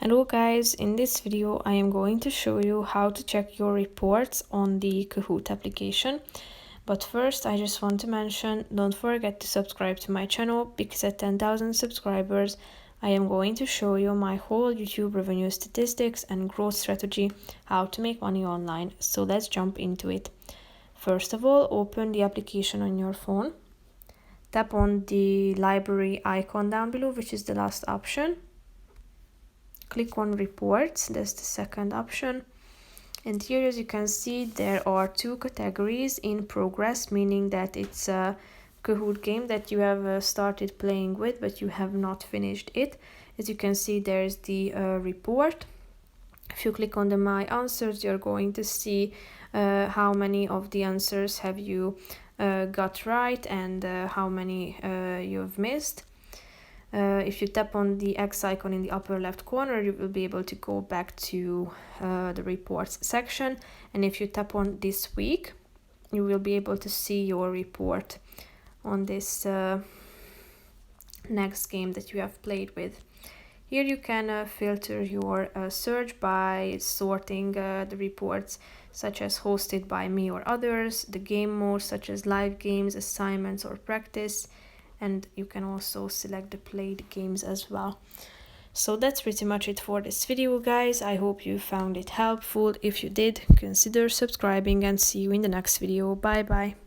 Hello guys, in this video I am going to show you how to check your reports on the Kahoot application. But first I just want to mention, don't forget to subscribe to my channel because at 10,000 subscribers I am going to show you my whole YouTube revenue statistics and growth strategy, how to make money online. So let's jump into it. First of all, open the application on your phone. Tap on the library icon down below, which is the last option. Click on reports, that's the second option, and here as you can see there are two categories: in progress, meaning that it's a Kahoot game that you have started playing with but you have not finished it. As you can see, there's the report. If you click on the my answers, you're going to see how many of the answers have you got right and how many you've missed. If you tap on the X icon in the upper left corner, you will be able to go back to the reports section. And if you tap on this week, you will be able to see your report on this next game that you have played with. Here you can filter your search by sorting the reports such as hosted by me or others, the game modes such as live games, assignments or practice, and you can also select the played games as well. So that's pretty much it for this video, guys. I hope you found it helpful. If you did, consider subscribing and see you in the next video. Bye bye.